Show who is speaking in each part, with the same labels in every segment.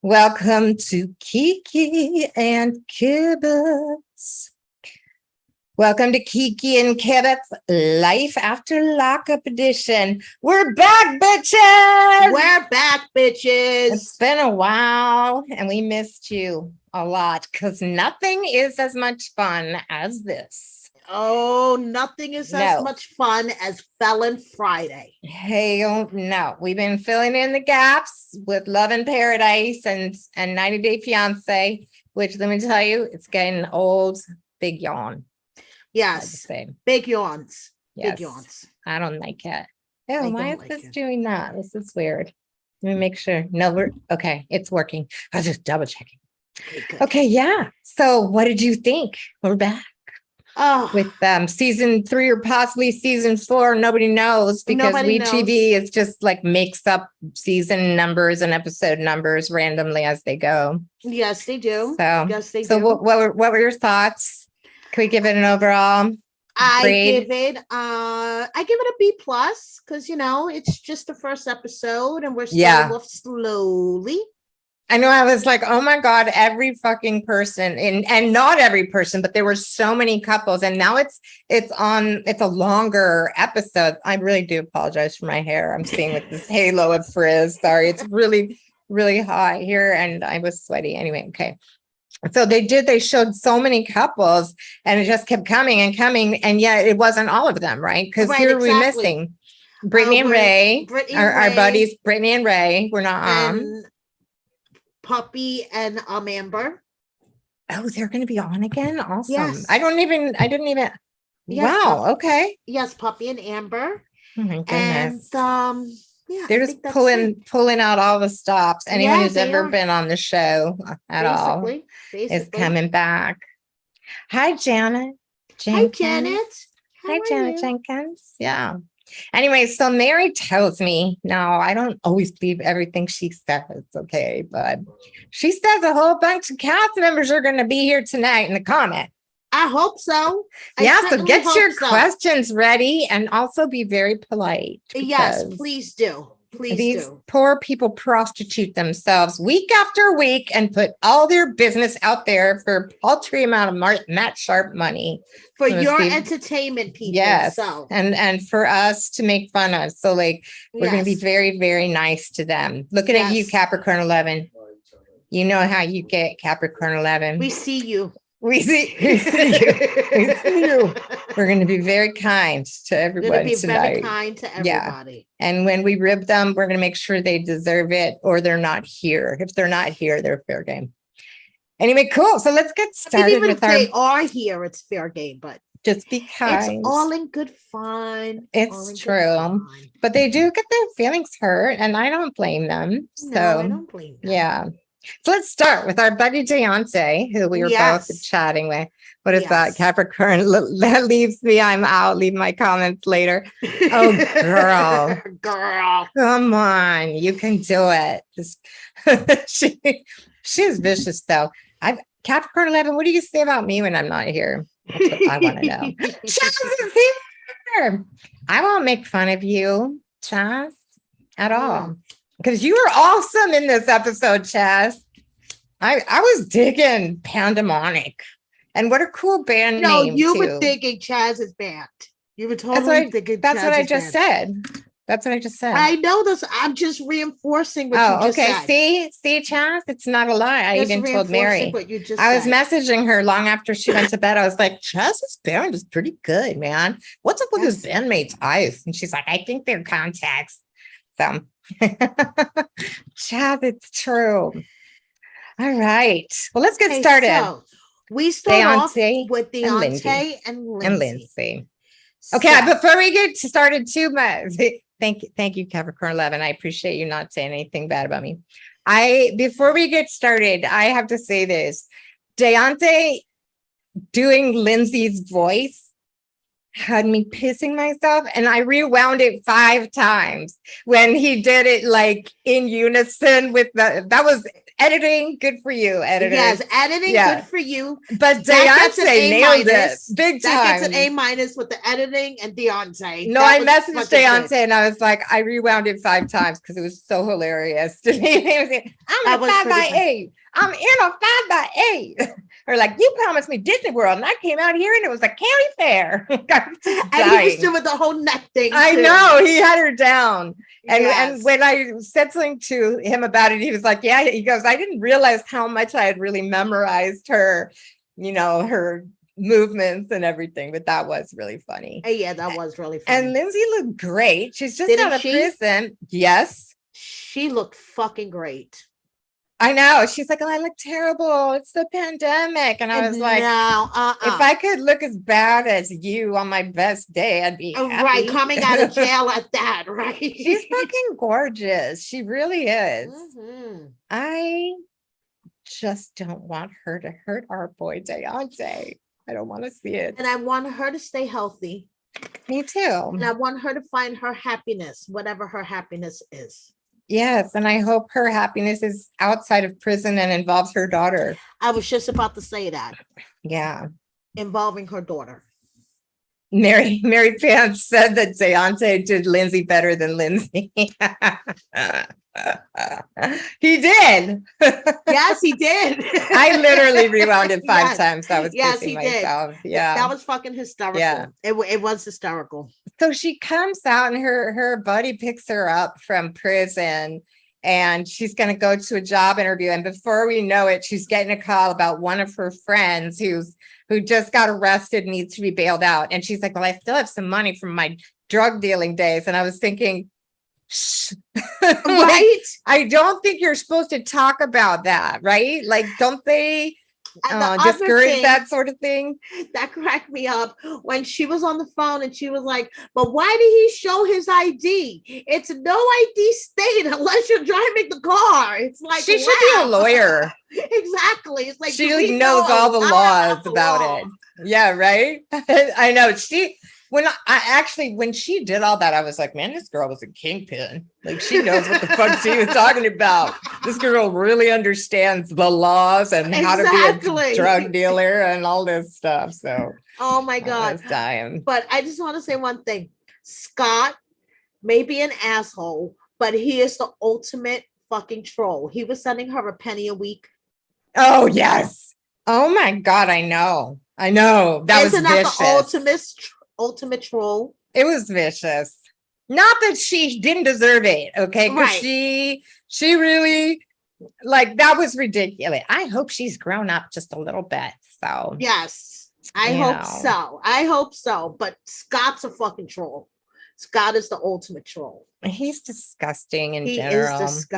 Speaker 1: Welcome to Kiki and Kibbutz. Welcome to Kiki and Kibbutz Life After Lockup Edition. We're back, bitches!
Speaker 2: We're back, bitches!
Speaker 1: It's been a while, and we missed you a lot because nothing is as much fun as this.
Speaker 2: Oh, nothing is as much fun as Felon Friday.
Speaker 1: Hell no. We've been filling in the gaps with Love in Paradise and 90 Day Fiance, which let me tell you, it's getting old. Big yawn.
Speaker 2: Yes. Big yawns.
Speaker 1: Yes.
Speaker 2: Big yawns.
Speaker 1: I don't like it. Oh, why is this doing that? This is weird. Let me make sure. No, we're okay. It's working. I was just double checking. Okay, yeah. So what did you think? We're back. With season 3 or possibly season 4, nobody knows because WeTV is just like makes up season numbers and episode numbers randomly as they go.
Speaker 2: Yes, they do.
Speaker 1: So what were your thoughts? Can we give it an overall?
Speaker 2: I give it a B plus because it's just the first episode and we're starting off slowly.
Speaker 1: I know I was like, oh my God, every fucking person and not every person, but there were so many couples and now it's a longer episode. I really do apologize for my hair. I'm seeing with this halo of frizz. Sorry. It's really, really hot here and I was sweaty anyway. Okay. So they showed so many couples and it just kept coming and coming. And yet it wasn't all of them, right? Because here we're missing Brittany and Ray, our buddies, Brittany and Ray. We're not on.
Speaker 2: Puppy and Amber.
Speaker 1: Oh, they're going to be on again. Awesome.
Speaker 2: Yes.
Speaker 1: I didn't even. Yes, wow. Okay.
Speaker 2: Yes, Puppy and Amber.
Speaker 1: Oh my goodness.
Speaker 2: And
Speaker 1: they're just pulling out all the stops. Anyone who's ever been on the show at all is coming back. Hi, Janet.
Speaker 2: Hi, Janet.
Speaker 1: Hi, Janet Jenkins. Yeah. Anyway, so Mary tells me, now I don't always believe everything she says, okay, but she says a whole bunch of cast members are going to be here tonight in the comment.
Speaker 2: I hope so.
Speaker 1: So get your questions ready and also be very polite.
Speaker 2: Yes, please do.
Speaker 1: These poor people prostitute themselves week after week and put all their business out there for a paltry amount of Matt Sharp money.
Speaker 2: For your entertainment, people.
Speaker 1: Yes. So. And for us to make fun of. So we're going to be very, very nice to them. Looking at you, Capricorn 11. You know how you get Capricorn 11.
Speaker 2: We see you.
Speaker 1: We see you. We're going to be very kind to everyone tonight.
Speaker 2: Very kind to everybody.
Speaker 1: Yeah. And when we rib them, we're going to make sure they deserve it or they're not here. If they're not here, they're fair game. Anyway, cool. So let's get started
Speaker 2: even if they are here, it's fair game, but
Speaker 1: just be kind.
Speaker 2: It's all in good fun.
Speaker 1: It's true. But they do get their feelings hurt, and I don't blame them.
Speaker 2: No, I don't blame them.
Speaker 1: Yeah. So let's start with our buddy Deonte, who we were both chatting with. What is that? Capricorn that leaves me. I'm out. Leave my comments later. Oh, girl.
Speaker 2: Girl.
Speaker 1: Come on. You can do it. She's vicious, though. Capricorn 11, what do you say about me when I'm not here? That's what I want to know. Chaz is here. I won't make fun of you, Chaz, at all. Because you were awesome in this episode, Chaz. I was digging Pandemonic. And what a cool band name,
Speaker 2: No, you were digging Chaz's band. You were totally digging Chaz's band.
Speaker 1: That's what I just said. That's what I just said.
Speaker 2: I know this. I'm just reinforcing what you just said.
Speaker 1: See, Chaz? It's not a lie. I even told Mary. I was messaging her long after she went to bed. I was like, Chaz's band is pretty good, man. What's up with his bandmates' eyes? And she's like, I think they're contacts. So... Chad, it's true. All right. Well, let's get started. So
Speaker 2: we start off with Deonte and Lindsay.
Speaker 1: Okay, before we get started too much, thank you, Capricorn 11. I appreciate you not saying anything bad about me. Before we get started, I have to say this. Deonte doing Lindsay's voice had me pissing myself, and I rewound it 5 times when he did it like in unison with that was
Speaker 2: editing,
Speaker 1: good for you, editor.
Speaker 2: Yes, editing, good for you.
Speaker 1: But Deonte nailed it big time.
Speaker 2: That gets an A- with the editing and Deonte.
Speaker 1: No, I messaged Deonte and I was like, I rewound it 5 times because it was so hilarious to me. I'm in a 5x8. I'm in a 5x8. Or like, you promised me Disney World, and I came out here and it was a county fair.
Speaker 2: And he was doing the whole neck thing.
Speaker 1: I know, he had her down. And when I said something to him about it, he was like, yeah, he goes, I didn't realize how much I had really memorized her, her movements and everything, but that was really funny.
Speaker 2: Yeah, that was really funny.
Speaker 1: And Lindsay looked great. She's just out of prison. Yes.
Speaker 2: She looked fucking great.
Speaker 1: I know. She's like, oh, I look terrible. It's the pandemic. And I was like, no, if I could look as bad as you on my best day, I'd be happy.
Speaker 2: Right. Coming out of jail at that, right?
Speaker 1: She's fucking gorgeous. She really is. Mm-hmm. I just don't want her to hurt our boy Deonte. I don't want to see it.
Speaker 2: And I want her to stay healthy.
Speaker 1: Me too.
Speaker 2: And I want her to find her happiness, whatever her happiness is.
Speaker 1: Yes, and I hope her happiness is outside of prison and involves her daughter.
Speaker 2: I was just about to say that.
Speaker 1: Yeah.
Speaker 2: Involving her daughter.
Speaker 1: Mary Pants said that Deonte did Lindsay better than Lindsay. He did.
Speaker 2: Yes, he did.
Speaker 1: I literally rewound it 5 times. I was kissing myself. Yeah.
Speaker 2: That was fucking hysterical. Yeah. It was hysterical.
Speaker 1: So she comes out and her buddy picks her up from prison and she's going to go to a job interview. And before we know it, she's getting a call about one of her friends who just got arrested, needs to be bailed out. And she's like, well, I still have some money from my drug dealing days. And I was thinking, shh.
Speaker 2: Right?
Speaker 1: I don't think you're supposed to talk about that, right? Like, don't they discourage that sort of thing?
Speaker 2: That cracked me up when she was on the phone and she was like, but why did he show his ID? It's no ID state unless you're driving the car. It's like,
Speaker 1: she should be a lawyer.
Speaker 2: Exactly. It's like
Speaker 1: she knows all the laws about it. Yeah, right. I know. When she did all that, I was like, man, this girl was a kingpin. Like, she knows what the fuck she was talking about. This girl really understands the laws and how to be a drug dealer and all this stuff. So,
Speaker 2: oh my God,
Speaker 1: I was dying.
Speaker 2: But I just want to say one thing. Scott may be an asshole, but he is the ultimate fucking troll. He was sending her a penny a week.
Speaker 1: Oh, yes. Oh my God, I know. That was vicious.
Speaker 2: The ultimate troll.
Speaker 1: It was vicious. Not that she didn't deserve it, okay? Because she really, like, that was ridiculous. I hope she's grown up just a little bit. So
Speaker 2: yes, I hope so. But Scott's a fucking troll. Scott is the ultimate troll.
Speaker 1: He's disgusting in general.
Speaker 2: He is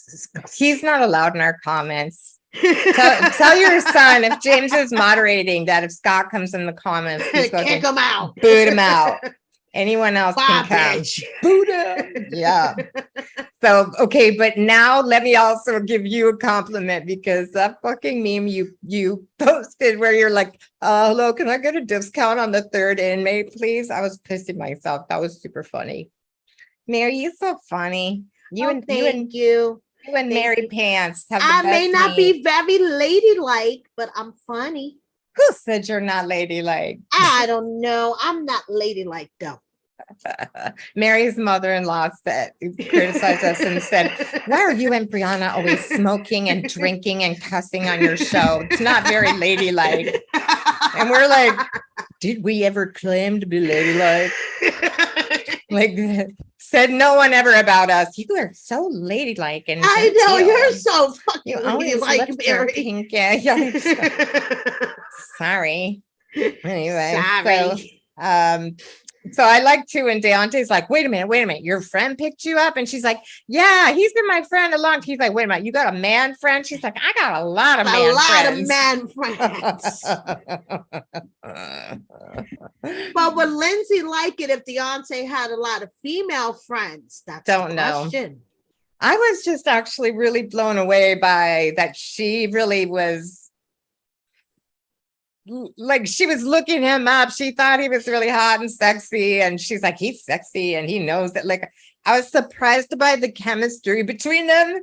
Speaker 2: disgusting.
Speaker 1: He's not allowed in our comments. tell your son, if James is moderating, that if Scott comes in the comments, he's going
Speaker 2: kick him out.
Speaker 1: Boot him out. Anyone else can come. Boot him. Yeah. So, okay, but now let me also give you a compliment, because that fucking meme you posted where you're like, hello, can I get a discount on the 3rd inmate, please? I was pissing myself. That was super funny. Mary, you're so funny.
Speaker 2: Thank you.
Speaker 1: You and Mary Pants have
Speaker 2: I may not be very ladylike, but I'm funny.
Speaker 1: Who said you're not ladylike?
Speaker 2: I don't know. I'm not ladylike though.
Speaker 1: Mary's mother-in-law criticized us and said, why are you and Brianna always smoking and drinking and cussing on your show? It's not very ladylike. And we're like, did we ever claim to be ladylike? Like, said no one ever about us. You are so ladylike. And
Speaker 2: I know, you're so fucking ladylike, Mary.
Speaker 1: Pink. Yeah. Sorry. Anyway, so I like to, and Deonte's like, wait a minute, your friend picked you up? And she's like, yeah, he's been my friend a long time. He's like, wait a minute, you got a man friend? She's like, I got a lot of man friends.
Speaker 2: But would Lindsay like it if Deonte had a lot of female friends? That's the question.
Speaker 1: I was just actually really blown away by that. She really was, like, she was looking him up. She thought he was really hot and sexy, and she's like, he's sexy and he knows that. Like, I was surprised by the chemistry between them.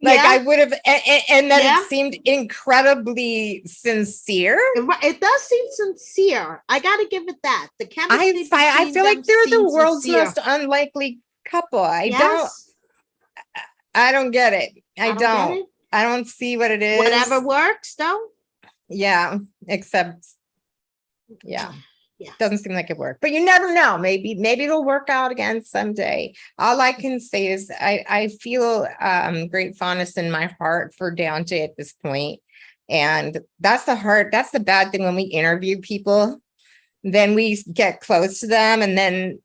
Speaker 1: Like
Speaker 2: Yeah.
Speaker 1: I would have, and that
Speaker 2: Yeah.
Speaker 1: it seemed incredibly sincere.
Speaker 2: It does seem sincere. I got to give it that. The chemistry
Speaker 1: I
Speaker 2: between
Speaker 1: feel like
Speaker 2: them
Speaker 1: they're the
Speaker 2: seems
Speaker 1: world's
Speaker 2: sincere.
Speaker 1: most unlikely couple.
Speaker 2: Yes.
Speaker 1: I don't get it. I
Speaker 2: I don't get
Speaker 1: don't.
Speaker 2: it.
Speaker 1: I don't see what it is.
Speaker 2: Whatever works, though.
Speaker 1: Yeah, except, yeah.
Speaker 2: Yeah.
Speaker 1: Doesn't seem like it worked, but you never know. Maybe it'll work out again someday. All I can say is I feel great fondness in my heart for Deonte at this point. And that's the bad thing when we interview people, then we get close to them and then,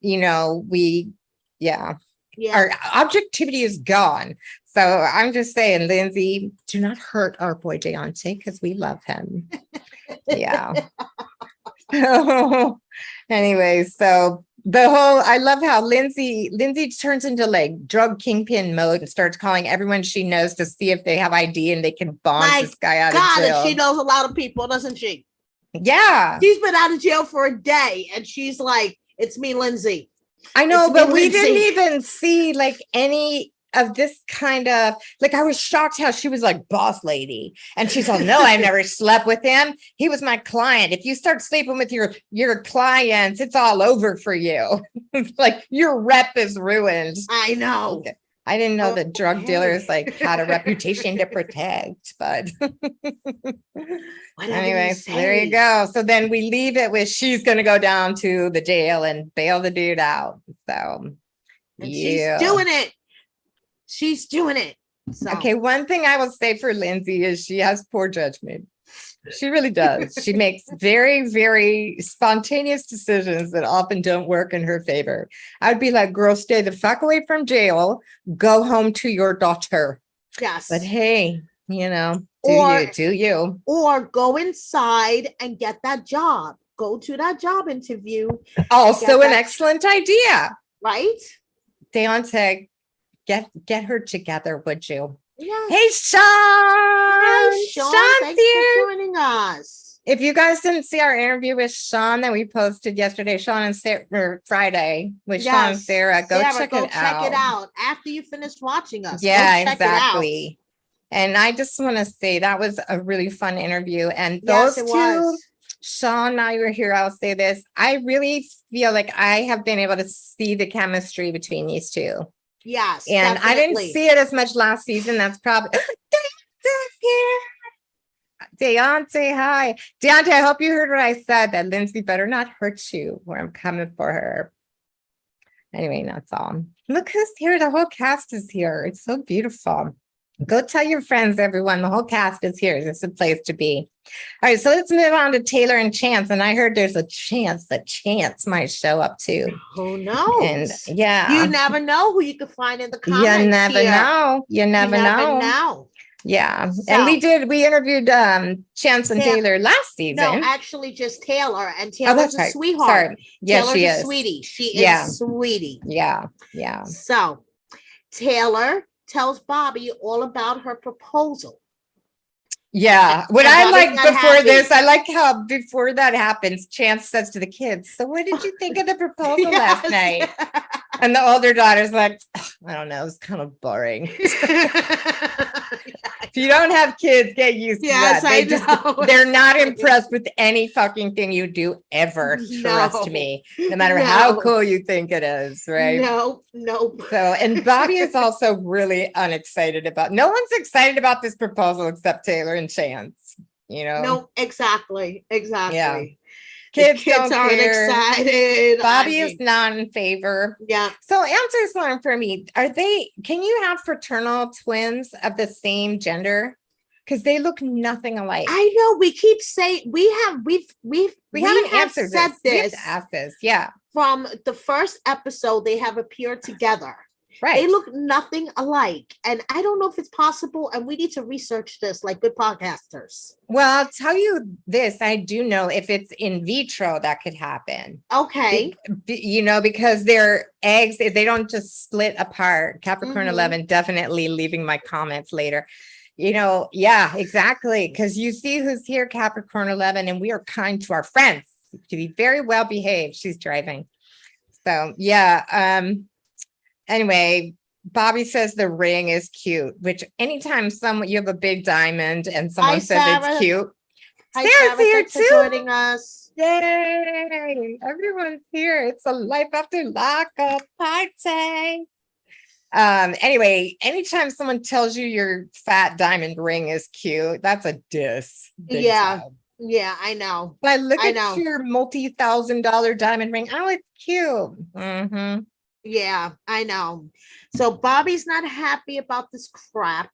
Speaker 1: our objectivity is gone. So I'm just saying, Lindsay, do not hurt our boy Deonte because we love him. Yeah. Anyway, so I love how Lindsay turns into like drug kingpin mode and starts calling everyone she knows to see if they have ID and they can bomb this guy out of jail.
Speaker 2: And she knows a lot of people, doesn't she?
Speaker 1: Yeah.
Speaker 2: She's been out of jail for a day and she's like, it's me, Lindsay.
Speaker 1: I know, but we didn't even see like any of this kind of, like, I was shocked how she was like boss lady. And she's like, no, I've never slept with him. He was my client. If you start sleeping with your clients, it's all over for you. Like your rep is ruined.
Speaker 2: I know.
Speaker 1: Okay. I didn't know that drug dealers like had a reputation to protect, but anyway, so there you go. So then we leave it with she's going to go down to the jail and bail the dude out. So
Speaker 2: she's doing it. She's doing it. So.
Speaker 1: Okay, one thing I will say for Lindsay is she has poor judgment. She really does. She makes very, very spontaneous decisions that often don't work in her favor. I'd be like, girl, stay the fuck away from jail. Go home to your daughter.
Speaker 2: Yes.
Speaker 1: But hey, do you.
Speaker 2: Or go inside and get that job. Go to that job interview.
Speaker 1: Also an excellent idea.
Speaker 2: Right?
Speaker 1: Deonte, get her together, would you?
Speaker 2: Yes.
Speaker 1: Hey, Sean.
Speaker 2: Hi, Sean.
Speaker 1: Sean's
Speaker 2: Thanks
Speaker 1: here.
Speaker 2: for joining us.
Speaker 1: If you guys didn't see our interview with Sean that we posted yesterday, Sean and Sarah, Friday with Sean and Sarah, check it out
Speaker 2: after you finished watching us.
Speaker 1: Yeah, exactly. And I just want to say that was a really fun interview. And those two, Sean, now you're here, I'll say this. I really feel like I have been able to see the chemistry between these two.
Speaker 2: Yes.
Speaker 1: And definitely. I didn't see it as much last season. That's probably Deonte, hi. Deonte, I hope you heard what I said, that Lindsay better not hurt you where I'm coming for her. Anyway, that's all. Look who's here. The whole cast is here. It's so beautiful. Go tell your friends, everyone. The whole cast is here. This is a place to be. All right, so let's move on to Taylor and Chance. And I heard there's a chance that Chance might show up too.
Speaker 2: Who knows?
Speaker 1: And yeah,
Speaker 2: you never know who you could find in the comments.
Speaker 1: You never know. You never know. Yeah, so, and we interviewed Chance and Taylor last season.
Speaker 2: No, actually, just Taylor. And Taylor's a sweetheart.
Speaker 1: Sorry. Yeah,
Speaker 2: Taylor's
Speaker 1: she
Speaker 2: a
Speaker 1: is.
Speaker 2: Sweetie. She is a sweetie.
Speaker 1: Yeah.
Speaker 2: So Taylor tells Bobby all about her proposal.
Speaker 1: Yeah. What I like before this, I like how before that happens, Chance says to the kids, so what did you think of the proposal last night? And the older daughter's like, I don't know, it's kind of boring. If you don't have kids, get used to that. They're not impressed with any fucking thing you do ever. Trust me, no matter how cool you think it is, right?
Speaker 2: No.
Speaker 1: So, and Bobby is also really unexcited about. No one's excited about this proposal except Taylor and Chance.
Speaker 2: No, exactly.
Speaker 1: Yeah. Kids aren't
Speaker 2: excited.
Speaker 1: Bobby is not in favor.
Speaker 2: Yeah.
Speaker 1: So answer one for me. Can you have fraternal twins of the same gender? Because they look nothing alike.
Speaker 2: I know. We keep saying we haven't answered this.
Speaker 1: We have to ask this. Yeah.
Speaker 2: From the first episode, they have appeared together.
Speaker 1: Right.
Speaker 2: They look nothing alike. And I don't know if it's possible. And we need to research this like good podcasters.
Speaker 1: Well, I'll tell you this. I do know if it's in vitro, that could happen.
Speaker 2: Okay.
Speaker 1: Because their eggs, they don't just split apart. Capricorn 11, definitely leaving my comments later. Yeah, exactly. Because you see who's here, Capricorn 11, and we are kind to our friends to be very well behaved. She's driving. So, yeah. Anyway, Bobby says the ring is cute, which anytime you have a big diamond and someone says
Speaker 2: Sarah.
Speaker 1: it's cute.
Speaker 2: Hi,
Speaker 1: Sarah's here
Speaker 2: thanks
Speaker 1: too.
Speaker 2: for joining us.
Speaker 1: Yay! Everyone's here. It's a life after lockup party. Anyway, anytime someone tells you your fat diamond ring is cute, that's a diss. Big time.
Speaker 2: Yeah, I know.
Speaker 1: But look at your multi-$1,000 diamond ring. Oh, it's cute. Mm-hmm.
Speaker 2: Yeah, I know. So Bobby's not happy about this crap,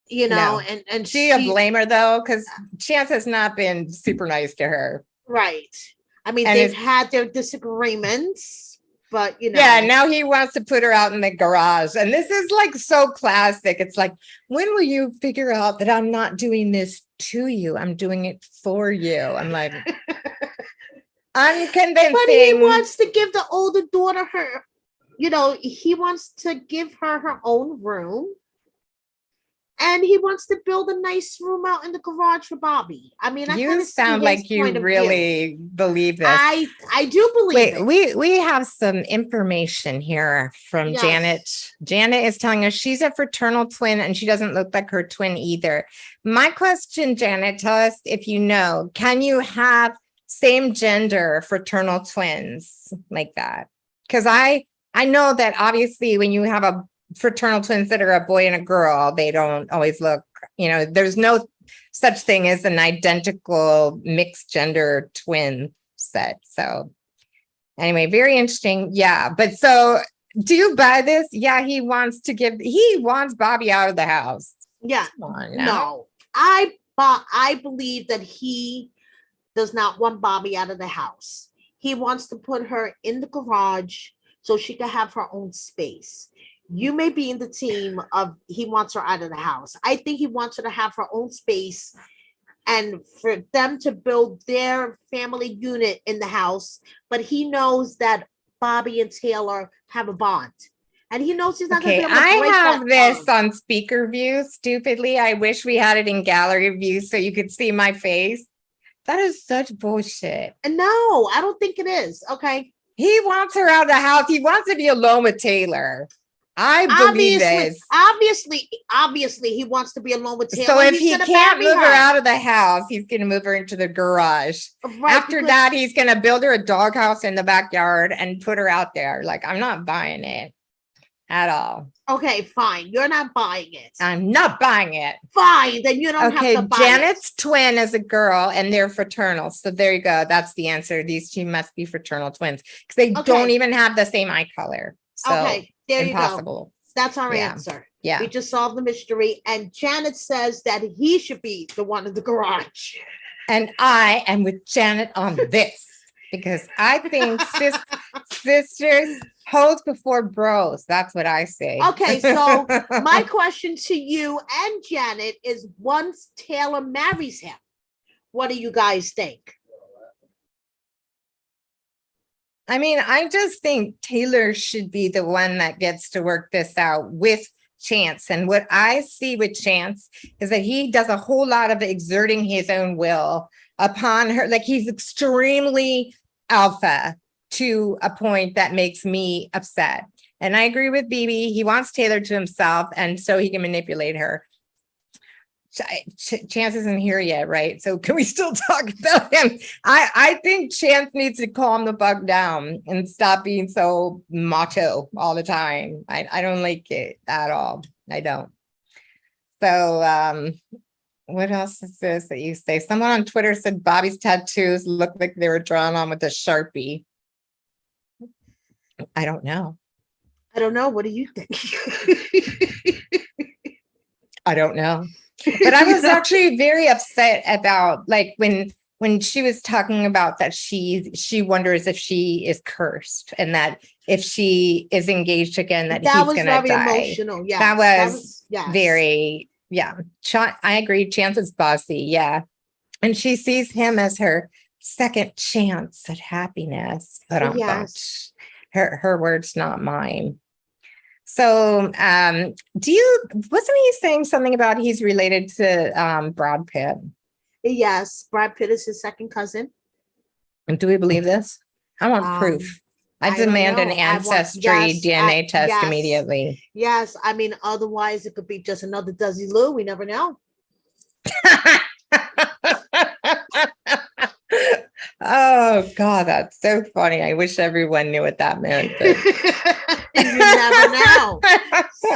Speaker 2: you know, and
Speaker 1: she a blamer though, because Chance has not been super nice to her.
Speaker 2: Right. I mean, they've had their disagreements, but you know.
Speaker 1: Yeah, now he wants to put her out in the garage. And this is like so classic. It's like, when will you figure out that I'm not doing this to you? I'm doing it for you. I'm like, unconvincing.
Speaker 2: But he wants to give the older daughter her, you know, he wants to give her own room. And he wants to build a nice room out in the garage for Bobby. I mean,
Speaker 1: you sound like you really believe this.
Speaker 2: I do believe
Speaker 1: it. We have some information here from Janet. Janet is telling us she's a fraternal twin and she doesn't look like her twin either. My question, Janet, tell us if you know, can you have same gender fraternal twins like that? Because I know that obviously when you have a fraternal twins that are a boy and a girl, they don't always look, you know, there's no such thing as an identical mixed gender twin set. So anyway, very interesting. Yeah. But so do you buy this? Yeah. He wants Bobby out of the house.
Speaker 2: Yeah. No, I believe that he does not want Bobby out of the house. He wants to put her in the garage so she can have her own space. You may be in the team of he wants her out of the house. I think he wants her to have her own space and for them to build their family unit in the house. But he knows that Bobby and Taylor have a bond. And he knows he's not going to be able to break that
Speaker 1: I have this on speaker view, stupidly. I wish we had it in gallery view so you could see my face. That is such bullshit.
Speaker 2: No, I don't think it is. Okay.
Speaker 1: He wants her out of the house. He wants to be alone with Taylor. I believe this.
Speaker 2: Obviously, he wants to be alone with Taylor.
Speaker 1: So if he can't move her out of the house, he's going to move her into the garage. Right, after that, he's going to build her a doghouse in the backyard and put her out there. Like, I'm not buying it at all.
Speaker 2: Okay, fine. You're not buying it.
Speaker 1: I'm not buying it.
Speaker 2: Fine, then you don't have to buy
Speaker 1: Janet's twin is a girl and they're fraternal. So there you go. That's the answer. These two must be fraternal twins because they don't even have the same eye color. So
Speaker 2: there
Speaker 1: impossible.
Speaker 2: You go. That's our answer.
Speaker 1: Yeah.
Speaker 2: We just solved the mystery. And Janet says that he should be the one in the garage.
Speaker 1: And I am with Janet on this because I think sisters hoes before bros. That's what I say.
Speaker 2: Okay, so my question to you and Janet is once Taylor marries him, what do you guys think?
Speaker 1: I mean, I just think Taylor should be the one that gets to work this out with Chance. And what I see with Chance is that he does a whole lot of exerting his own will upon her. Like he's extremely alpha to a point that makes me upset. And I agree with BB. He wants Taylor to himself and so he can manipulate her. Chance isn't here yet, right? So can we still talk about him? I think Chance needs to calm the bug down and stop being so macho all the time. I don't like it at all. I don't. So what else is this that you say? Someone on Twitter said Bobby's tattoos look like they were drawn on with a Sharpie. I don't know.
Speaker 2: I don't know. What do you think?
Speaker 1: I don't know. But I was actually very upset about like when she was talking about that she wonders if she is cursed and that if she is engaged again that he's going to die. That was very emotional. Yeah, that was very I agree. Chance is bossy. Yeah, and she sees him as her second chance at happiness. But her words, not mine. So wasn't he saying something about he's related to Brad Pitt?
Speaker 2: Yes, Brad Pitt is his second cousin.
Speaker 1: And do we believe this? I want proof. I demand an
Speaker 2: know.
Speaker 1: ancestry DNA test
Speaker 2: yes,
Speaker 1: immediately.
Speaker 2: yes. I mean, otherwise it could be just another Desi Lou. We never know.
Speaker 1: Oh God, that's so funny. I wish everyone knew what that meant. But
Speaker 2: You never know.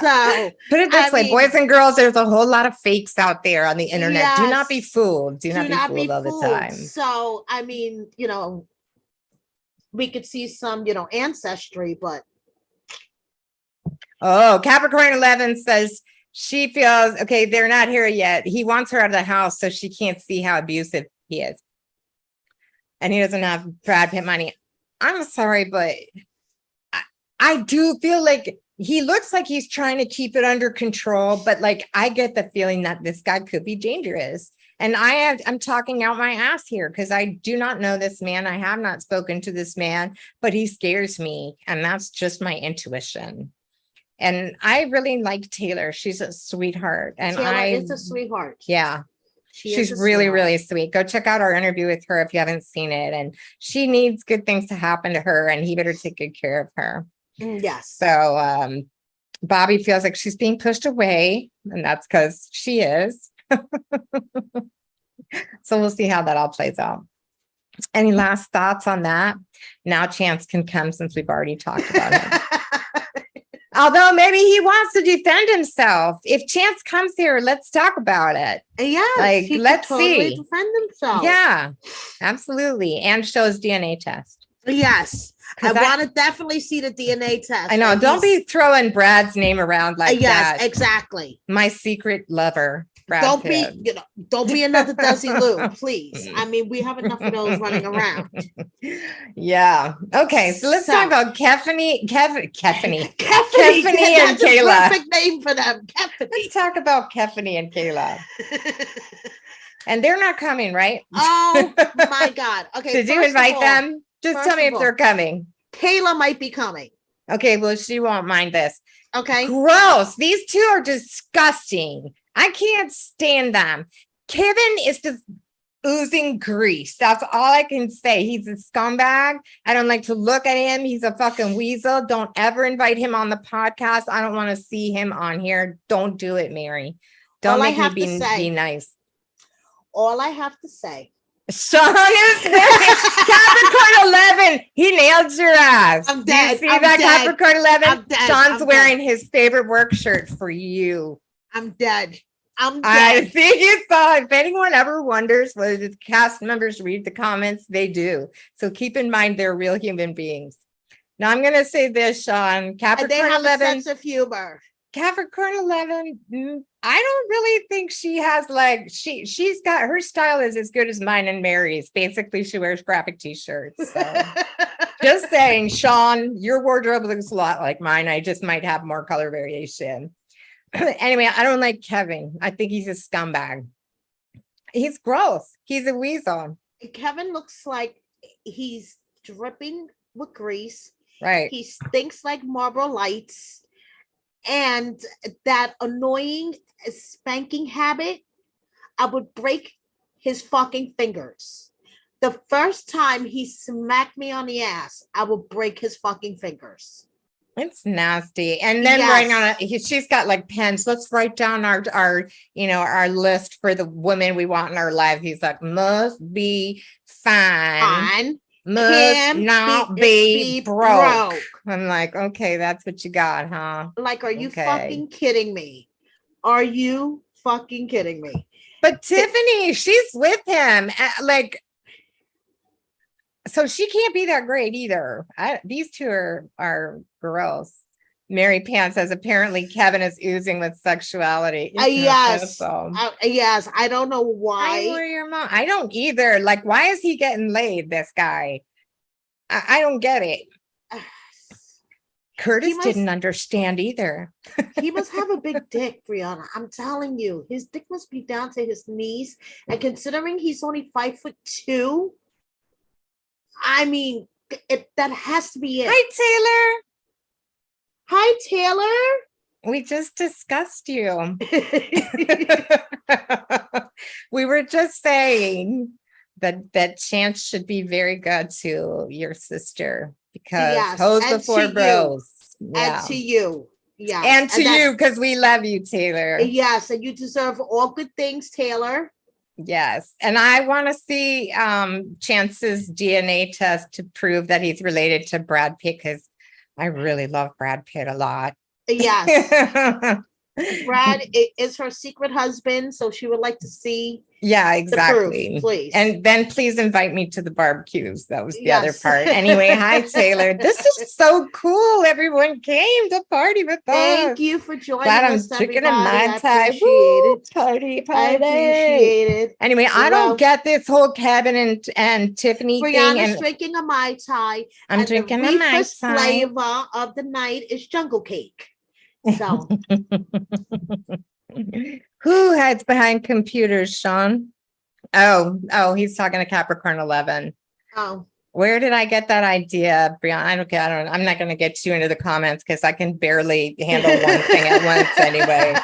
Speaker 2: So
Speaker 1: put it this
Speaker 2: I
Speaker 1: way,
Speaker 2: mean,
Speaker 1: boys and girls, there's a whole lot of fakes out there on the internet. Do not be
Speaker 2: yes,
Speaker 1: fooled. Do
Speaker 2: do
Speaker 1: not be
Speaker 2: not be
Speaker 1: fooled all the
Speaker 2: fooled.
Speaker 1: time.
Speaker 2: So I mean, we could see some, ancestry, but
Speaker 1: Oh, Capricorn 11 says she feels okay. They're not here yet. He wants her out of the house so she can't see how abusive he is. And he doesn't have Brad Pitt money. I'm sorry, but I do feel like he looks like he's trying to keep it under control, but like I get the feeling that this guy could be dangerous. And I'm talking out my ass here because I do not know this man. I have not spoken to this man, but he scares me. And that's just my intuition. And I really like Taylor. She's a sweetheart. And
Speaker 2: Taylor is a sweetheart.
Speaker 1: Yeah. She's
Speaker 2: is a
Speaker 1: really,
Speaker 2: sweetheart.
Speaker 1: really sweet. Go check out our interview with her if you haven't seen it. And she needs good things to happen to her, and he better take good care of her.
Speaker 2: Yes.
Speaker 1: So Bobby feels like she's being pushed away, and that's because she is. So we'll see how that all plays out. Any last thoughts on that? Now Chance can come since we've already talked about it. Although maybe he wants to defend himself. If Chance comes here, let's talk about it.
Speaker 2: Yes,
Speaker 1: like, let's
Speaker 2: totally
Speaker 1: see.
Speaker 2: Defend himself.
Speaker 1: Yeah, absolutely. And show his DNA test.
Speaker 2: Yes. I want to definitely see the DNA test.
Speaker 1: I know. Don't be throwing Brad's name around like that.
Speaker 2: Yes, exactly.
Speaker 1: My secret lover. Brad
Speaker 2: don't
Speaker 1: Pitt.
Speaker 2: be, don't be another Desi Lou, please. I mean, we have enough of those running around.
Speaker 1: Yeah. Okay. So let's talk about Tiffany, and
Speaker 2: Tiffany
Speaker 1: Kayla.
Speaker 2: Perfect name for them. Tiffany.
Speaker 1: Let's talk about Tiffany and Kayla. And they're not coming, right?
Speaker 2: Oh my God. Okay.
Speaker 1: Did you invite them? Just tell me if they're coming.
Speaker 2: Kayla might be coming.
Speaker 1: Okay. Well, she won't mind this.
Speaker 2: Okay.
Speaker 1: Gross. These two are disgusting. I can't stand them. Kevin is just oozing grease. That's all I can say. He's a scumbag. I don't like to look at him. He's a fucking weasel. Don't ever invite him on the podcast. I don't want to see him on here. Don't do it, Mary. Don't make me be nice.
Speaker 2: All I have to say.
Speaker 1: Sean is Capricorn 11. He nailed your ass.
Speaker 2: I'm dead.
Speaker 1: Do you see that,
Speaker 2: dead.
Speaker 1: Capricorn 11?
Speaker 2: I'm dead.
Speaker 1: Sean's wearing his favorite work shirt for you.
Speaker 2: I'm dead.
Speaker 1: I think you saw. If anyone ever wonders whether the cast members read the comments, they do. So keep in mind they're real human beings. Now I'm going to say this, Sean. Capricorn 11.
Speaker 2: A sense of humor.
Speaker 1: Capricorn 11. I don't really think she has she's got her style is as good as mine and Mary's. Basically, she wears graphic t-shirts. So. Just saying, Sean, your wardrobe looks a lot like mine. I just might have more color variation. Anyway, I don't like Kevin. I think he's a scumbag. He's gross. He's a weasel.
Speaker 2: Kevin looks like he's dripping with grease.
Speaker 1: Right.
Speaker 2: He stinks like Marlboro Lights. And that annoying spanking habit, I would break his fucking fingers. The first time he smacked me on the ass, I would break his fucking fingers.
Speaker 1: It's nasty. And then writing on it, she's got like pens. Let's write down our list for the women we want in our life. He's like, must be fine. Must not be broke. I'm like, okay, that's what you got, huh?
Speaker 2: Like, are you fucking kidding me? Are you fucking kidding me?
Speaker 1: But Tiffany, she's with him. So she can't be that great either. These two are gross. Mary Pan says apparently Kevin is oozing with sexuality.
Speaker 2: Yes. Yes. I don't know why.
Speaker 1: I don't either. Like, why is he getting laid, this guy? I don't get it. Curtis didn't understand either.
Speaker 2: He must have a big dick, Brianna. I'm telling you, his dick must be down to his knees. And considering he's only 5'2", I mean, that has to be it. Hi, Taylor.
Speaker 1: We just discussed you. We were just saying that Chance should be very good to your sister, because
Speaker 2: Yes,
Speaker 1: hoes
Speaker 2: and
Speaker 1: before
Speaker 2: to you.
Speaker 1: bros.
Speaker 2: And
Speaker 1: Yeah.
Speaker 2: to you. Yeah.
Speaker 1: And to
Speaker 2: that-
Speaker 1: you, because we love you, Taylor.
Speaker 2: Yes, and you deserve all good things, Taylor.
Speaker 1: Yes. And I want to see Chance's DNA test to prove that he's related to Brad Pitt, because I really love Brad Pitt a lot.
Speaker 2: Yes. Brad is her secret husband, so she would like to see.
Speaker 1: Yeah, exactly.
Speaker 2: Proof, please.
Speaker 1: And then please invite me to the barbecues. That was the
Speaker 2: Yes.
Speaker 1: other part. Anyway, hi, Taylor. This is so cool. Everyone came to party with us.
Speaker 2: Thank you for joining
Speaker 1: Glad
Speaker 2: us,
Speaker 1: I'm drinking a
Speaker 2: everybody.
Speaker 1: Mai
Speaker 2: I
Speaker 1: Tai.
Speaker 2: appreciate
Speaker 1: Woo,
Speaker 2: it.
Speaker 1: party,
Speaker 2: I
Speaker 1: party.
Speaker 2: appreciate it.
Speaker 1: Anyway, I don't get this whole Kevin and Tiffany thing.
Speaker 2: Brianna's
Speaker 1: And
Speaker 2: drinking a Mai Tai.
Speaker 1: I'm
Speaker 2: and
Speaker 1: drinking
Speaker 2: the
Speaker 1: a Mai
Speaker 2: reefus
Speaker 1: Tai.
Speaker 2: flavor of the night is jungle cake. So
Speaker 1: who hides behind computers, Sean? Oh, he's talking to Capricorn 11.
Speaker 2: oh,
Speaker 1: Where did I get that idea, Brianna? I'm not going to get too into the comments because I can barely handle one thing at once anyway.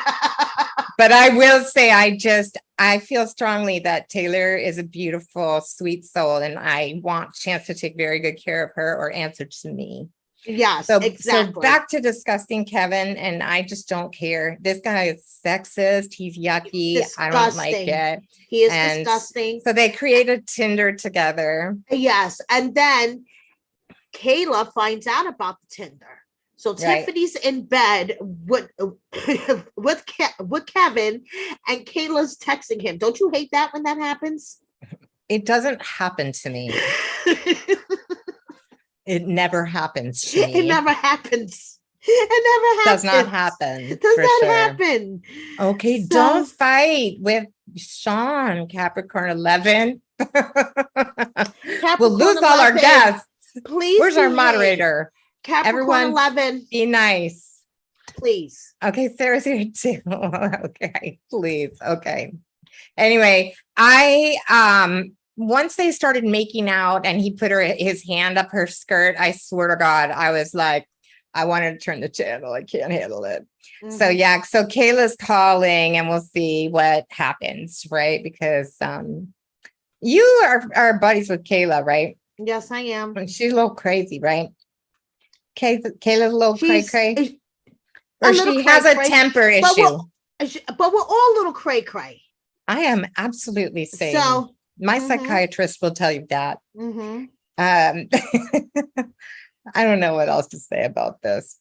Speaker 1: But I will say, I feel strongly that Taylor is a beautiful, sweet soul, and I want Chance to take very good care of her or answer to me.
Speaker 2: Yes,
Speaker 1: So
Speaker 2: exactly.
Speaker 1: So back to disgusting Kevin, and I just don't care. This guy is sexist. He's yucky. I don't like it.
Speaker 2: He is disgusting.
Speaker 1: So they created Tinder together.
Speaker 2: Yes, and then Kayla finds out about the Tinder. So Tiffany's in bed with Kevin, and Kayla's texting him. Don't you hate that when that happens?
Speaker 1: It doesn't happen to me. It never happens to me.
Speaker 2: It never happens. It never happens.
Speaker 1: Does not happen.
Speaker 2: Does not happen.
Speaker 1: Okay, don't fight with Sean, Capricorn 11. We'll lose all our guests.
Speaker 2: Please.
Speaker 1: Where's our moderator?
Speaker 2: Capricorn
Speaker 1: Everyone
Speaker 2: 11.
Speaker 1: Be nice.
Speaker 2: Please.
Speaker 1: Okay, Sarah's here too. Okay, please. Okay. Anyway, I once they started making out and he put his hand up her skirt, I swear to God, I was like, I wanted to turn the channel. I can't handle it. Mm-hmm. So yeah, so Kayla's calling and we'll see what happens, right? Because you are buddies with Kayla, right?
Speaker 2: Yes, I am.
Speaker 1: And she's a little crazy, right? Kayla's a little cray-cray. Or she has a temper issue.
Speaker 2: But we're all a little cray-cray.
Speaker 1: I am absolutely sane.
Speaker 2: So
Speaker 1: my psychiatrist will tell you that.
Speaker 2: Mm-hmm.
Speaker 1: I don't know what else to say about this.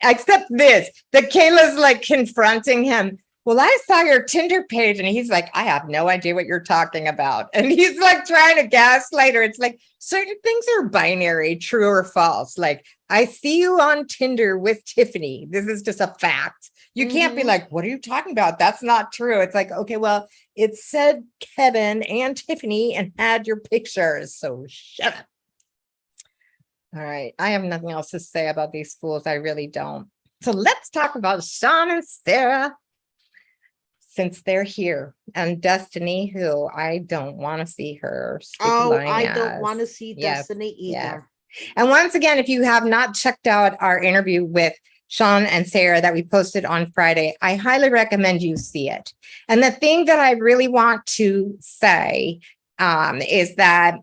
Speaker 1: Except this, that Kayla's like confronting him. Well, I saw your Tinder page, and he's like, I have no idea what you're talking about. And he's like trying to gaslight her. It's like certain things are binary, true or false. Like, I see you on Tinder with Tiffany. This is just a fact. You can't be like, what are you talking about? That's not true. It's like, okay, well, it said Kevin and Tiffany and had your pictures. So shut up. All right. I have nothing else to say about these fools. I really don't. So let's talk about Sean and Sarah, since they're here, and Destiny, who I don't want to see her.
Speaker 2: I don't want to see Destiny either.
Speaker 1: Yes. And once again, if you have not checked out our interview with Sean and Sarah that we posted on Friday, I highly recommend you see it. And the thing that I really want to say is that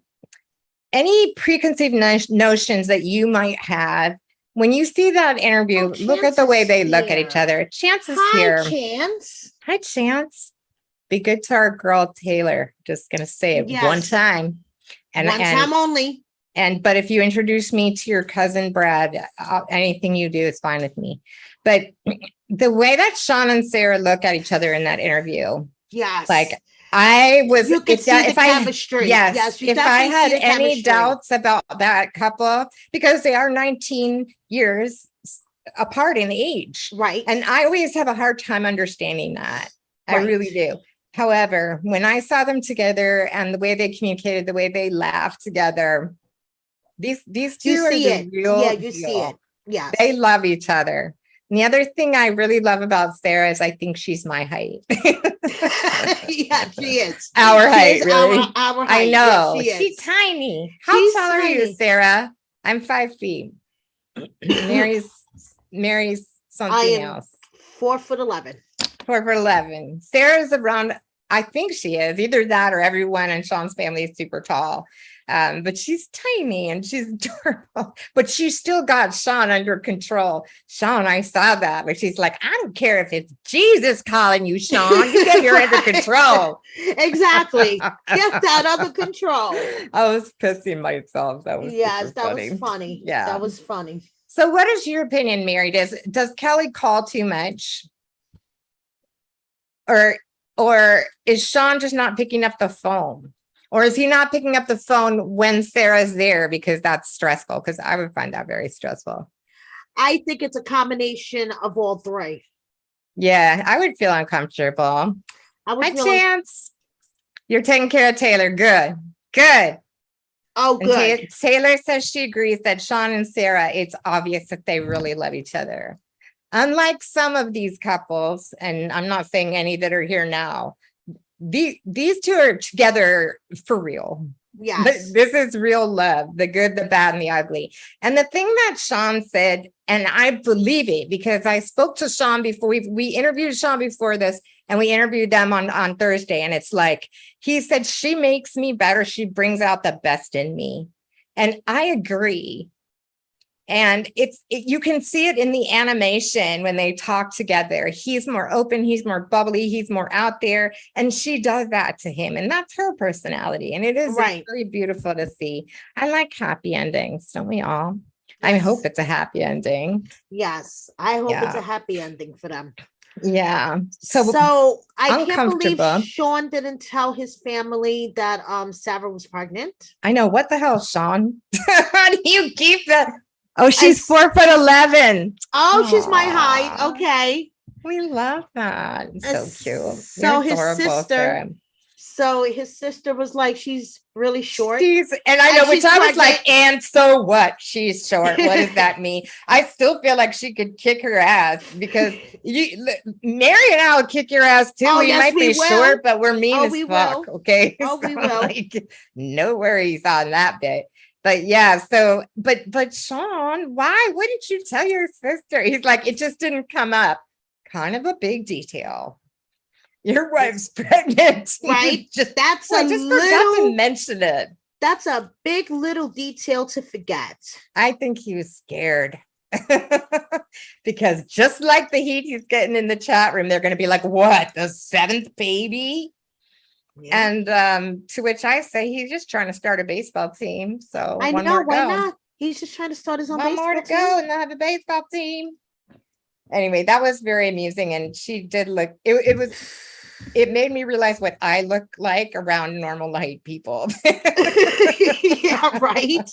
Speaker 1: any preconceived notions that you might have, when you see that interview, look at the way they look at each other. Chance is here.
Speaker 2: Chance.
Speaker 1: Hi, Chance. Be good to our girl, Taylor. Just going to say it one time.
Speaker 2: And one time only.
Speaker 1: But if you introduce me to your cousin, Brad, anything you do is fine with me. But the way that Sean and Sarah look at each other in that interview.
Speaker 2: Yes.
Speaker 1: Like, I was,
Speaker 2: you could see the chemistry.
Speaker 1: Yes, if I had any doubts about that couple, because they are 19 years apart in age.
Speaker 2: Right.
Speaker 1: And I always have a hard time understanding that.
Speaker 2: Right.
Speaker 1: I really do. However, when I saw them together and the way they communicated, the way they laughed together, these two are the real
Speaker 2: deal.
Speaker 1: You
Speaker 2: see it. Yeah.
Speaker 1: They love each other. And the other thing I really love about Sarah is I think she's my height.
Speaker 2: Yeah, she is.
Speaker 1: Our height, really.
Speaker 2: Our height.
Speaker 1: I know.
Speaker 2: Yes,
Speaker 1: she's tiny. How tall are you, Sarah? I'm 5 feet. Mary's something else.
Speaker 2: 4'11".
Speaker 1: 4'11". Sarah's around, I think she is either that or everyone in Sean's family is super tall. But she's tiny and she's adorable, but she still got Sean under control. Sean, I saw that, but she's like, I don't care if it's Jesus calling you, Sean. You get her under control.
Speaker 2: Exactly. Get that under control.
Speaker 1: I was pissing myself. That was
Speaker 2: yes, that
Speaker 1: funny.
Speaker 2: was funny.
Speaker 1: Yeah,
Speaker 2: that was funny.
Speaker 1: So, what is your opinion, Mary? Does Kelly call too much, or is Sean just not picking up the phone? Or is he not picking up the phone when Sarah's there? Because that's stressful. Because I would find that very stressful.
Speaker 2: I think it's a combination of all three.
Speaker 1: Yeah, I would feel uncomfortable. Hi, Chance. You're taking care of Taylor. Good.
Speaker 2: Oh, good.
Speaker 1: And Taylor says she agrees that Sean and Sarah, it's obvious that they really love each other. Unlike some of these couples, and I'm not saying any that are here now, these two are together for real.
Speaker 2: Yes.
Speaker 1: This is real love, the good, the bad, and the ugly. And the thing that Sean said, and I believe it because I spoke to Sean before we interviewed Sean before this, and we interviewed them on Thursday. And it's like, he said, she makes me better. She brings out the best in me. And I agree. And you can see it in the animation when they talk together. He's more open, he's more bubbly, he's more out there, and she does that to him. And that's her personality. And it is really beautiful to see. I like happy endings, don't we all? Yes. I hope it's a happy ending.
Speaker 2: Yes, I hope it's a happy ending for them.
Speaker 1: Yeah.
Speaker 2: So I can't believe Sean didn't tell his family that Sarah was pregnant.
Speaker 1: I know. What the hell, Sean? How do you keep that? Oh, she's 4'11".
Speaker 2: Oh, she's my height. Okay.
Speaker 1: We love that. So cute.
Speaker 2: So his sister was like, she's really short.
Speaker 1: And I know, which I was like, and so what? She's short. What does that mean? I still feel like she could kick her ass because Mary and I will kick your ass too.
Speaker 2: Oh,
Speaker 1: we might be short, but we're mean as fuck.
Speaker 2: Will.
Speaker 1: Okay.
Speaker 2: Oh, we will.
Speaker 1: Like, no worries on that bit. But yeah, so, but Sean, why wouldn't you tell your sister? He's like, it just didn't come up. Kind of a big detail. Your wife's pregnant.
Speaker 2: Right?
Speaker 1: Forgot to mention it.
Speaker 2: That's a big little detail to forget.
Speaker 1: I think he was scared. Because just like the heat he's getting in the chat room, they're going to be like, what? The 7th baby? Yeah. And to which I say he's just trying to start a baseball team. So
Speaker 2: I know, why not? He's just trying to start his own baseball team. One more to
Speaker 1: go and they'll have a baseball team. Anyway, that was very amusing. And she did look, it made me realize what I look like around normal height people.
Speaker 2: Yeah, right.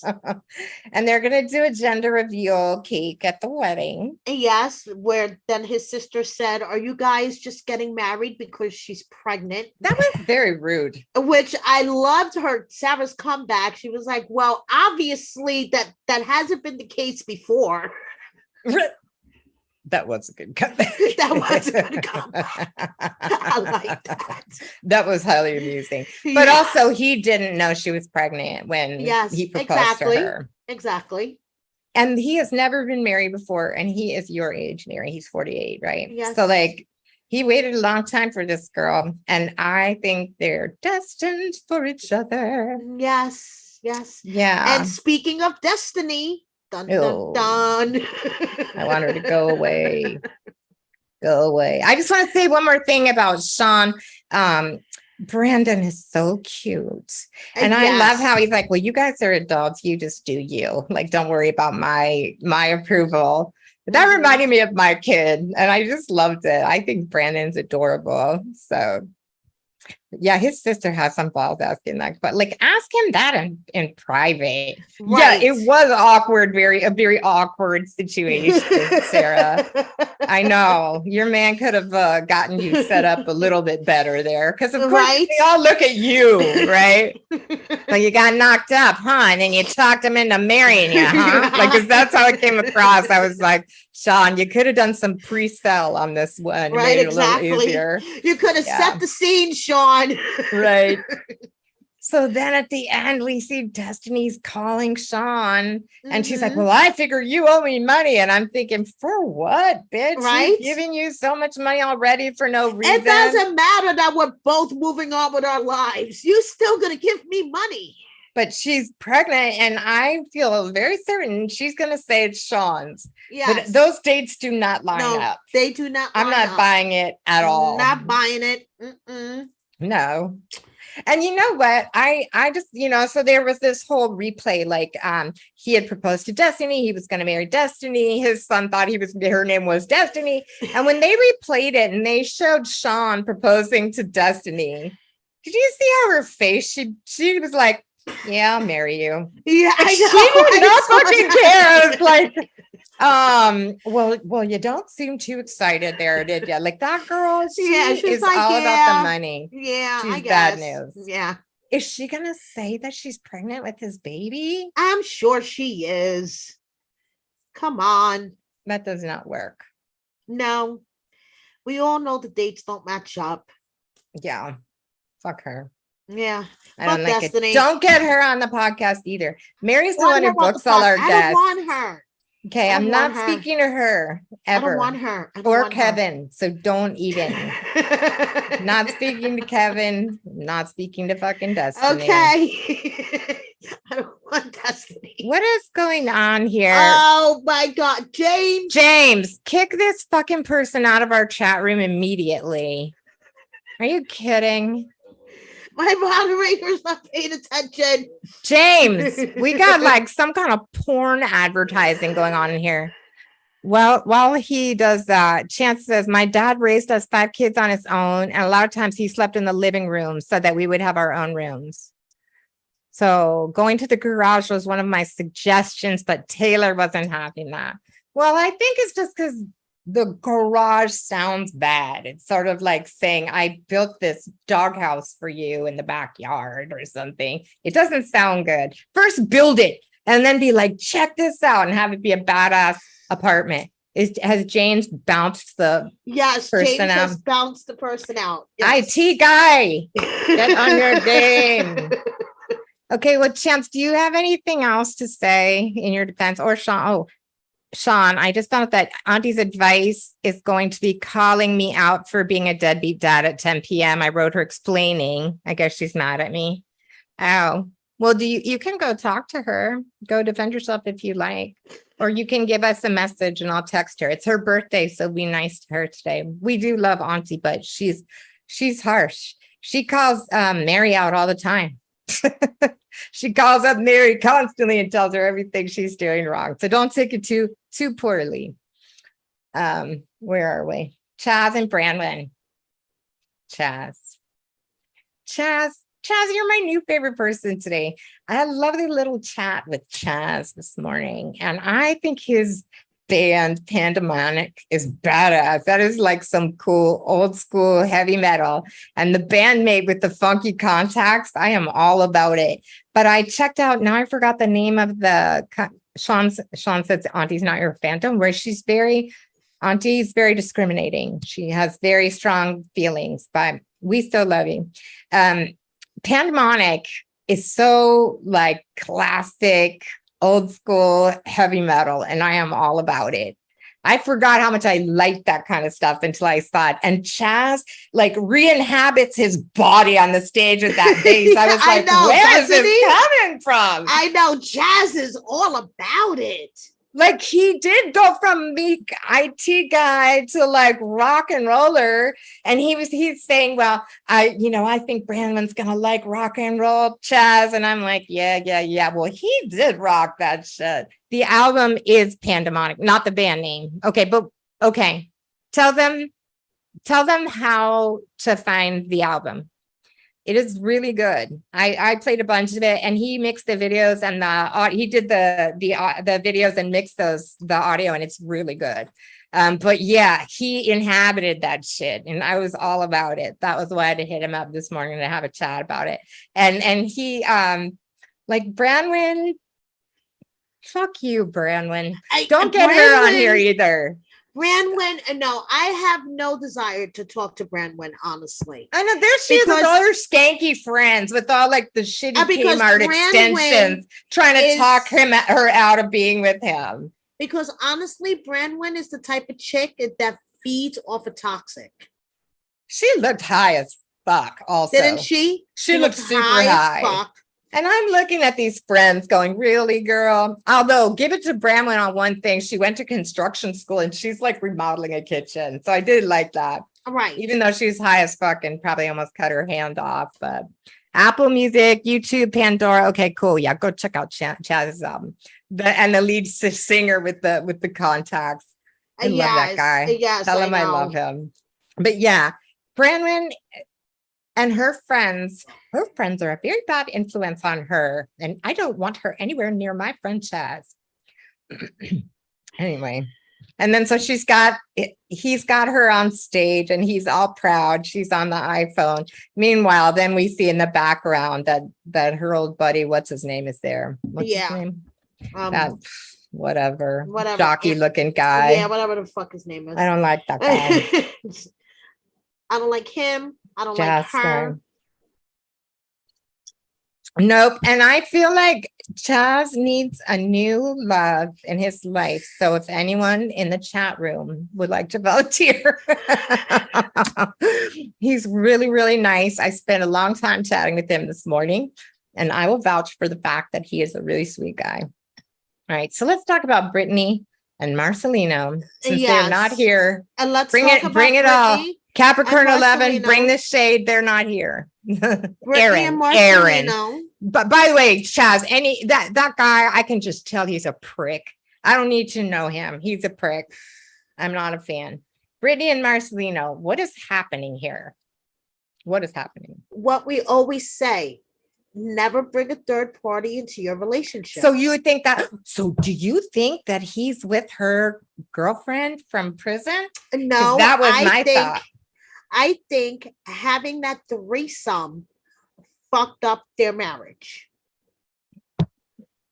Speaker 1: And they're going to do a gender reveal cake at the wedding.
Speaker 2: Yes, where then his sister said, are you guys just getting married because she's pregnant?
Speaker 1: That was very rude.
Speaker 2: Which I loved Sarah's comeback. She was like, well, obviously that hasn't been the case before.
Speaker 1: That was a good comeback.
Speaker 2: That was a good comeback. I like that.
Speaker 1: That was highly amusing. But also, he didn't know she was pregnant when he proposed to her.
Speaker 2: Exactly.
Speaker 1: And he has never been married before. And he is your age, Mary. He's 48, right?
Speaker 2: Yes.
Speaker 1: So, like, he waited a long time for this girl. And I think they're destined for each other.
Speaker 2: Yes.
Speaker 1: Yeah.
Speaker 2: And speaking of destiny... Dun, dun, dun.
Speaker 1: I want her to go away. I just want to say one more thing about Sean. Brandon is so cute. And I love how he's like, well, you guys are adults. You just do you. Like, don't worry about my approval. But that reminded me of my kid. And I just loved it. I think Brandon's adorable. So yeah, his sister has some balls asking that, but like ask him that in private. Right. Yeah, it was awkward, a very awkward situation, Sarah. I know your man could have gotten you set up a little bit better there, because of course they all look at you, right? So you got knocked up, huh? And then you talked him into marrying you, huh? Like, because that's how it came across. I was like, Sean, you could have done some pre-sell on this one,
Speaker 2: right? Exactly. A little easier. You could have set the scene, Sean.
Speaker 1: Right. So then at the end, we see Destiny's calling Sean, and she's like, well, I figure you owe me money. And I'm thinking, for what, bitch?
Speaker 2: Right?
Speaker 1: She's giving you so much money already for no reason.
Speaker 2: It doesn't matter that we're both moving on with our lives. You're still going to give me money.
Speaker 1: but she's pregnant, and I feel very certain she's going to say it's Sean's.
Speaker 2: Yes.
Speaker 1: But those dates do not line up.
Speaker 2: They do not.
Speaker 1: I'm not buying it at all.
Speaker 2: Not buying it. Mm-mm.
Speaker 1: No. And you know what? I just, so there was this whole replay, like he had proposed to Destiny, he was going to marry Destiny, his son thought her name was Destiny. And when they replayed it and they showed Sean proposing to Destiny, did you see how her face? She was like, yeah, I'll marry you.
Speaker 2: Yeah, I know.
Speaker 1: She did not fucking care. It's like, well, you don't seem too excited there, did you? Like that girl, she's like, all about the money.
Speaker 2: Yeah,
Speaker 1: she's
Speaker 2: I guess.
Speaker 1: bad news.
Speaker 2: Yeah.
Speaker 1: Is she gonna say that she's pregnant with his baby?
Speaker 2: I'm sure she is. Come on.
Speaker 1: That does not work.
Speaker 2: No. We all know the dates don't match up.
Speaker 1: Yeah. Fuck her.
Speaker 2: Yeah.
Speaker 1: I don't like
Speaker 2: Destiny.
Speaker 1: it. Don't get her on the podcast either. Mary's the one who books all our guests.
Speaker 2: I don't want her.
Speaker 1: Okay, I'm not speaking to her ever.
Speaker 2: I don't want her.
Speaker 1: Or Kevin. So don't even. Not speaking to Kevin. Not speaking to fucking Destiny.
Speaker 2: Okay. I don't want Destiny.
Speaker 1: What is going on here?
Speaker 2: Oh my God.
Speaker 1: James, kick this fucking person out of our chat room immediately. Are you kidding?
Speaker 2: My moderator's not paying attention.
Speaker 1: James, we got like some kind of porn advertising going on in here. Well, while he does that, Chance says, my dad raised us 5 kids on his own, and a lot of times he slept in the living room so that we would have our own rooms. So going to the garage was one of my suggestions, but Taylor wasn't having that. Well, I think it's just because the garage sounds bad. It's sort of like saying, I built this doghouse for you in the backyard or something. It doesn't sound good. First, build it and then be like, check this out, and have it be a badass apartment. Has James bounced the person
Speaker 2: James
Speaker 1: out?
Speaker 2: Has bounced the person out. Yes.
Speaker 1: IT guy, get on your game. Okay, well, Chance, do you have anything else to say in your defense? Or Sean? Oh, Sean, I just found out that Auntie's advice is going to be calling me out for being a deadbeat dad at 10 p.m. I wrote her explaining. I guess she's mad at me. Oh, well, you can go talk to her. Go defend yourself if you like. Or you can give us a message and I'll text her. It's her birthday, so be nice to her today. We do love Auntie, but she's harsh. She calls Mary out all the time. She calls up Mary constantly and tells her everything she's doing wrong. So don't take it too poorly. Where are we? Chaz and Branwyn. Chaz, you're my new favorite person today. I had a lovely little chat with Chaz this morning, and I think his band Pandemonic is badass. That is like some cool old school heavy metal. And the bandmate with the funky contacts, I am all about it. But I checked out, now I forgot the name of the Sean says Auntie's not your phantom, where Auntie's very discriminating. She has very strong feelings, but we still love you. Pandemonic is so like classic old school heavy metal, and I am all about it. I forgot how much I liked that kind of stuff until I saw it. And Chaz like re-inhabits his body on the stage with that bass. I was like, where is this coming from?
Speaker 2: I know Chaz is all about it.
Speaker 1: Like he did go from meek IT guy to like rock and roller. And he's saying, well, I think Branwyn's going to like rock and roll, Chaz. And I'm like, yeah. Well, he did rock that shit. The album is Pandemonic, not the band name. Okay. But okay. Tell them how to find the album. It is really good. I played a bunch of it, and he mixed the videos and he did the videos and mixed the audio, and it's really good. But yeah, he inhabited that shit, and I was all about it. That was why I had to hit him up this morning to have a chat about it. And he like Branwyn. Fuck you, Branwyn. Don't get her on here either.
Speaker 2: Branwyn, no, I have no desire to talk to Branwyn, honestly.
Speaker 1: I know there she is with all her skanky friends with all like the shitty Kmart extensions trying to talk her out of being with him.
Speaker 2: Because honestly, Branwyn is the type of chick that feeds off of toxic.
Speaker 1: She looked high as fuck also.
Speaker 2: Didn't she?
Speaker 1: She looked super high.
Speaker 2: As fuck.
Speaker 1: And I'm looking at these friends going, really, girl? Although, give it to Branwyn on one thing. She went to construction school and she's like remodeling a kitchen. So I did like that.
Speaker 2: Right.
Speaker 1: Even though she's high as fuck and probably almost cut her hand off. But Apple Music, YouTube, Pandora. Okay, cool. Yeah, go check out Chaz's album. And the lead singer with the contacts. I love that guy.
Speaker 2: Yes,
Speaker 1: Tell him I love him. But yeah, Branwyn and her friends are a very bad influence on her. And I don't want her anywhere near my friend Chaz. Anyway. And then so he's got her on stage and he's all proud. She's on the iPhone. Meanwhile, then we see in the background that her old buddy, what's his name, is there. What's his name? That whatever jockey looking guy.
Speaker 2: Yeah, whatever the fuck his name is.
Speaker 1: I don't like that guy.
Speaker 2: I don't like him. I don't like her.
Speaker 1: Nope. And I feel like Chaz needs a new love in his life. So if anyone in the chat room would like to volunteer, he's really, really nice. I spent a long time chatting with him this morning, and I will vouch for the fact that he is a really sweet guy. All right. So let's talk about Brittany and Marcelino, since they're not here.
Speaker 2: And let's
Speaker 1: bring it all. Capricorn 11, bring the shade. They're not here. Aaron. But by the way, Chaz, that guy, I can just tell he's a prick. I don't need to know him. He's a prick. I'm not a fan. Brittany and Marcelino, what is happening here? What is happening?
Speaker 2: What we always say, never bring a third party into your relationship.
Speaker 1: So you would think that, so do you think that he's with her girlfriend from prison?
Speaker 2: No,
Speaker 1: that was my thought.
Speaker 2: I think having that threesome fucked up their marriage.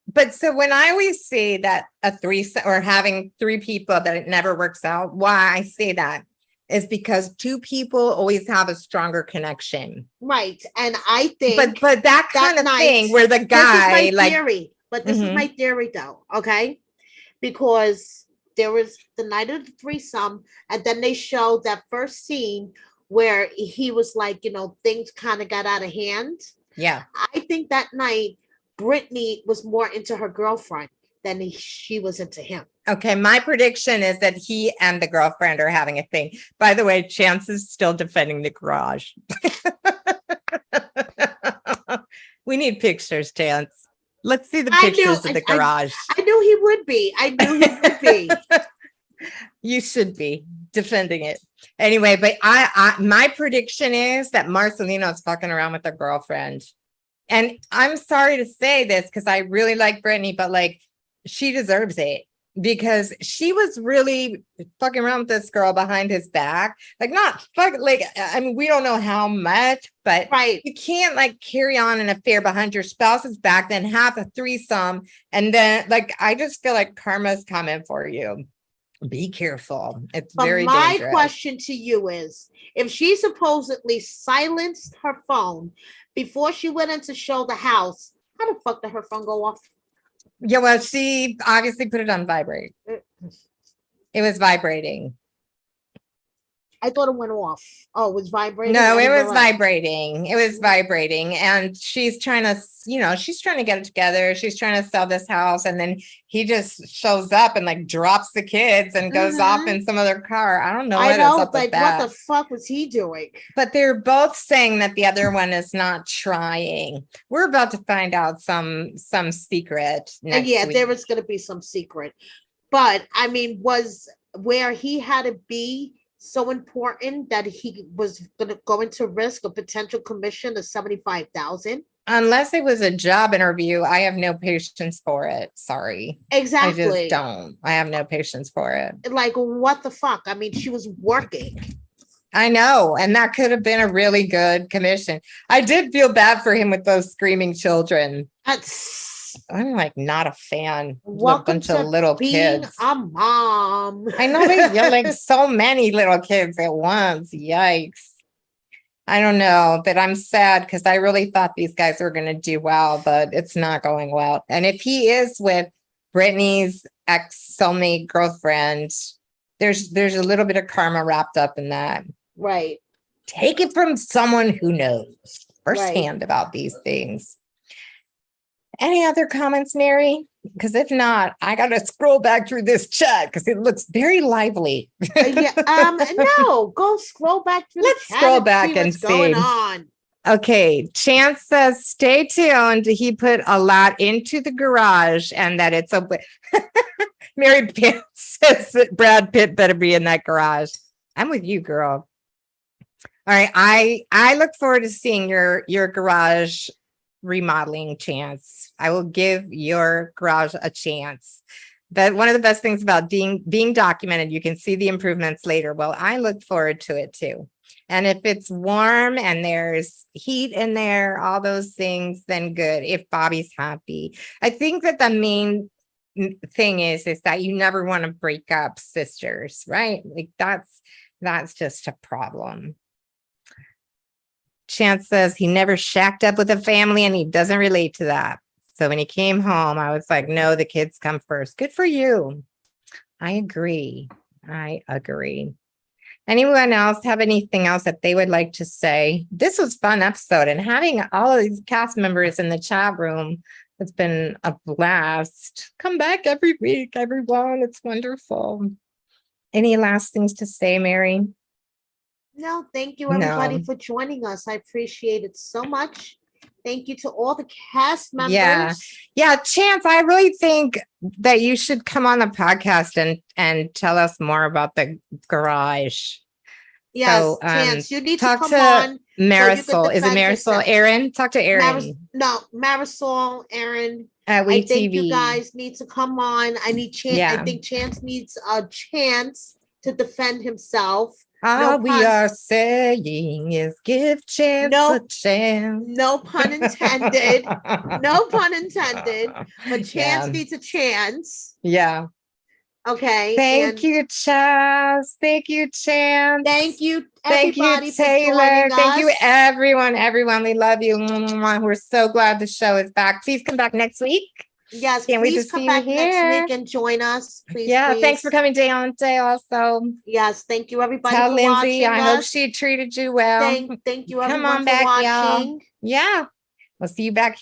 Speaker 1: But so when I always say that a threesome or having three people that it never works out, why I say that is because two people always have a stronger connection.
Speaker 2: Right. And I think
Speaker 1: but that kind of thing where the guy
Speaker 2: theory, but this is my theory though, okay? Because there was the night of the threesome, and then they showed that first scene where he was like, things kind of got out of hand.
Speaker 1: Yeah.
Speaker 2: I think that night, Brittany was more into her girlfriend than she was into him.
Speaker 1: Okay, my prediction is that he and the girlfriend are having a thing. By the way, Chance is still defending the garage. We need pictures, Chance. Let's see the pictures of the garage.
Speaker 2: I knew he would be.
Speaker 1: You should be defending it. Anyway, but I my prediction is that Marcelino's fucking around with a girlfriend. And I'm sorry to say this because I really like Brittany, but like she deserves it because she was really fucking around with this girl behind his back. Like I mean, we don't know how much, but you can't like carry on an affair behind your spouse's back, then have a threesome. And then I just feel like karma's coming for you. Be careful. It's very dangerous.
Speaker 2: My question to you is, if she supposedly silenced her phone before she went in to show the house, how the fuck did her phone go off?
Speaker 1: Yeah, well, she obviously put it on vibrate. It was vibrating.
Speaker 2: I thought it went off. Oh, it was vibrating?
Speaker 1: No, it was vibrating. It was vibrating. And she's trying to, she's trying to get it together. She's trying to sell this house. And then he just shows up and drops the kids and goes off in some other car. I don't know what is up with that.
Speaker 2: What the fuck was he doing?
Speaker 1: But they're both saying that the other one is not trying. We're about to find out some secret next week.
Speaker 2: There was going to be some secret. But, I mean, was where he had to be so important that he was going to risk a potential commission of $75,000?
Speaker 1: Unless it was a job interview, I have no patience for it. Sorry.
Speaker 2: Exactly.
Speaker 1: I just don't. I have no patience for it.
Speaker 2: Like, what the fuck? I mean, she was working.
Speaker 1: I know. And that could have been a really good commission. I did feel bad for him with those screaming children. I'm not a fan.
Speaker 2: Welcome
Speaker 1: a bunch of little kids.
Speaker 2: A mom.
Speaker 1: I know you're so many little kids at once. Yikes. I don't know, but I'm sad because I really thought these guys were going to do well, but it's not going well. And if he is with Brittany's ex-soulmate girlfriend, there's a little bit of karma wrapped up in that.
Speaker 2: Right.
Speaker 1: Take it from someone who knows firsthand about these things. Any other comments, Mary? Because if not, I got to scroll back through this chat because it looks very lively.
Speaker 2: Yeah. No, go scroll back through
Speaker 1: Let's
Speaker 2: the chat
Speaker 1: scroll
Speaker 2: and
Speaker 1: back
Speaker 2: see
Speaker 1: and
Speaker 2: what's going
Speaker 1: see.
Speaker 2: on.
Speaker 1: Okay, Chance says, stay tuned. He put a lot into the garage and that it's a Mary Pam says that Brad Pitt better be in that garage. I'm with you, girl. All right, I look forward to seeing your garage remodeling, Chance. I will give your garage a chance. But one of the best things about being documented, you can see the improvements later. Well, I look forward to it too. And if it's warm and there's heat in there, all those things, then good. If Bobby's happy. I think that the main thing is that you never want to break up sisters, right? Like that's just a problem. Chance says he never shacked up with a family and he doesn't relate to that. So when he came home, I was like, no, the kids come first. Good for you. I agree. Anyone else have anything else that they would like to say? This was a fun episode, and having all of these cast members in the chat room, it's been a blast. Come back every week, everyone. It's wonderful. Any last things to say, Mary?
Speaker 2: No, thank you everybody
Speaker 1: No.
Speaker 2: for joining us. I appreciate it so much. Thank you to all the cast members.
Speaker 1: Yeah, Chance, I really think that you should come on the podcast and tell us more about the garage.
Speaker 2: Yes,
Speaker 1: So,
Speaker 2: Chance, you need to
Speaker 1: talk
Speaker 2: come
Speaker 1: to
Speaker 2: on.
Speaker 1: Marisol. Is it
Speaker 2: defend
Speaker 1: Marisol?
Speaker 2: yourself.
Speaker 1: Aaron? Talk to Aaron.
Speaker 2: Marisol, Aaron.
Speaker 1: At
Speaker 2: I think
Speaker 1: WeTV.
Speaker 2: you guys need to come on. I think Chance needs a chance to defend himself.
Speaker 1: All we are saying is give Chance a chance.
Speaker 2: No pun intended. No pun intended. But Chance needs a chance.
Speaker 1: Yeah.
Speaker 2: Okay.
Speaker 1: Thank you, Chaz. Thank you, Chance.
Speaker 2: Thank you, everybody,
Speaker 1: Taylor. Thank you, everyone. Everyone, we love you. We're so glad the show is back. Please come back next week.
Speaker 2: Yes,
Speaker 1: Can't wait to
Speaker 2: come
Speaker 1: see
Speaker 2: back
Speaker 1: you
Speaker 2: next
Speaker 1: here.
Speaker 2: week and join us. Please.
Speaker 1: Thanks for coming, Deonte. Also,
Speaker 2: yes, thank you, everybody.
Speaker 1: Tell
Speaker 2: for
Speaker 1: Lindsay.
Speaker 2: watching
Speaker 1: I hope
Speaker 2: us.
Speaker 1: she treated you well.
Speaker 2: Thank you, everyone,
Speaker 1: Come on
Speaker 2: for
Speaker 1: back,
Speaker 2: watching.
Speaker 1: y'all. Yeah, we'll see you back.